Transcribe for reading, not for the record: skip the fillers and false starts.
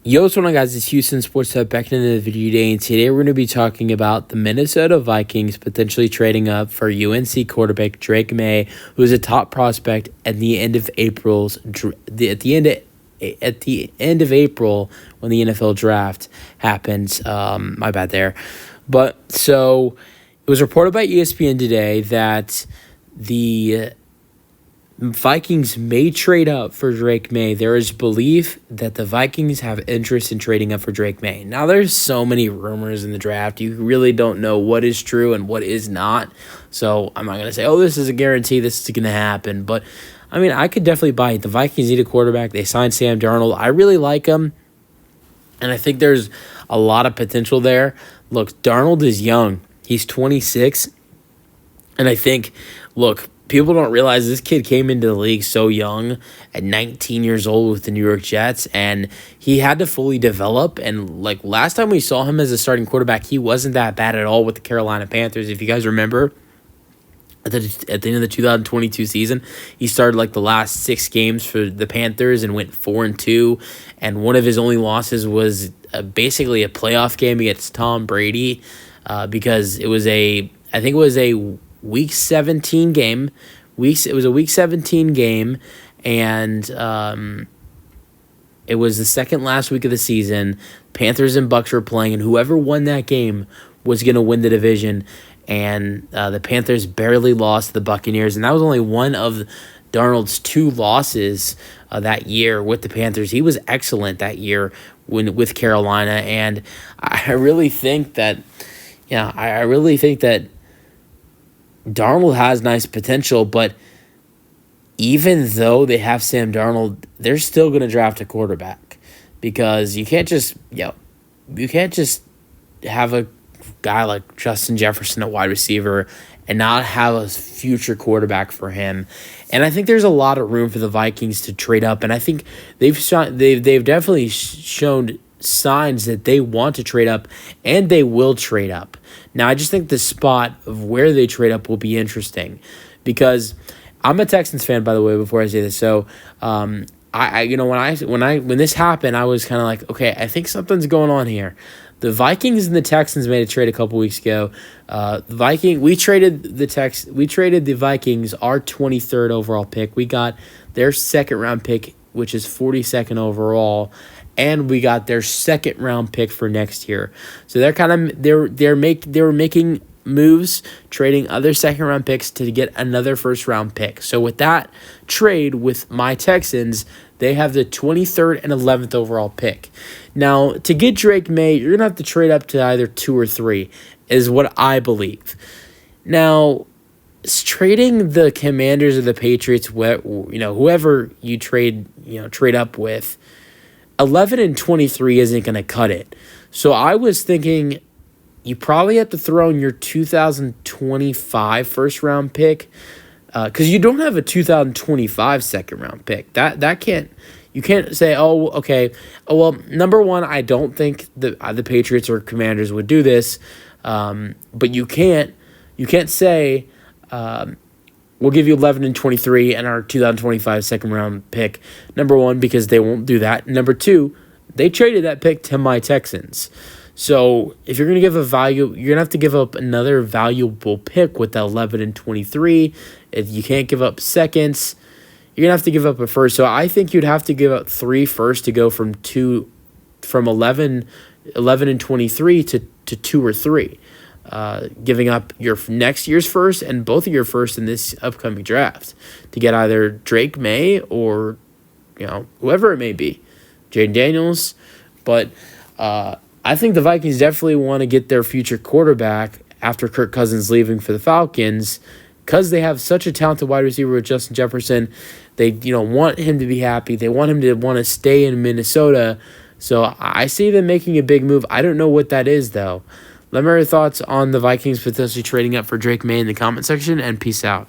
Yo, what's going on, guys? It's Houston Sports Hub back into the video today, and today we're going to be talking about the Minnesota Vikings potentially trading up for UNC quarterback Drake Maye, who is a top prospect at the end of April when the NFL draft happens. My bad there, but so it was reported by ESPN today that the Vikings may trade up for Drake Maye. There is belief that the Vikings have interest in trading up for Drake Maye. Now, there's so many rumors in the draft. You really don't know what is true and what is not. So I'm not going to say, oh, this is a guarantee, this is going to happen. But, I mean, I could definitely buy it. The Vikings need a quarterback. They signed Sam Darnold. I really like him, and I think there's a lot of potential there. Look, Darnold is young. He's 26, and I think, look, people don't realize this kid came into the league so young at 19 years old with the New York Jets, and he had to fully develop. And like last time we saw him as a starting quarterback, he wasn't that bad at all with the Carolina Panthers. If you guys remember, at the end of the 2022 season, he started like the last 6 games for the Panthers and went 4-2. And one of his only losses was basically a playoff game against Tom Brady because it was I think it was a Week 17 game. It was a Week 17 game, and it was the second last week of the season. Panthers and Bucks were playing, and whoever won that game was going to win the division. And the Panthers barely lost to the Buccaneers, and that was only one of Darnold's 2 losses that year with the Panthers. He was excellent that year with Carolina, and I really think that, Darnold has nice potential, but even though they have Sam Darnold, they're still going to draft a quarterback because you can't just have a guy like Justin Jefferson at wide receiver and not have a future quarterback for him. And I think there's a lot of room for the Vikings to trade up, and I think they've definitely shown signs that they want to trade up, and they will trade up. Now, I just think the spot of where they trade up will be interesting because I'm a Texans fan, by the way, before I say this. So, when this happened, I was kind of like, okay, I think something's going on here. The Vikings and the Texans made a trade a couple weeks ago. We traded the Vikings our 23rd overall pick. We got their second round pick, which is 42nd overall, and we got their second round pick for next year. So they were making moves, trading other second round picks to get another first round pick. So with that trade with my Texans, they have the 23rd and 11th overall pick. Now, to get Drake Maye, you're going to have to trade up to either 2 or 3, is what I believe. Now, trading the Commanders or the Patriots, whoever you trade up with, 11 and 23 isn't going to cut it. So I was thinking you probably have to throw in your 2025 first round pick because you don't have a 2025 second round pick. You can't say, oh, okay. Oh, well, number one, I don't think the Patriots or Commanders would do this, but you can't say we'll give you 11 and 23 and our 2025 second round pick. Number one, because they won't do that. Number two, they traded that pick to my Texans. So if you're going to give you're going to have to give up another valuable pick with the 11 and 23. If you can't give up seconds, you're going to have to give up a first. So I think you'd have to give up 3 firsts to go from 11 and 23 to 2 or 3. Giving up your next year's first and both of your first in this upcoming draft to get either Drake Maye or whoever it may be, Jaden Daniels. But I think the Vikings definitely want to get their future quarterback after Kirk Cousins leaving for the Falcons because they have such a talented wide receiver with Justin Jefferson. They want him to be happy. They want him to want to stay in Minnesota. So I see them making a big move. I don't know what that is, though. Let me know your thoughts on the Vikings potentially trading up for Drake Maye in the comment section, and peace out.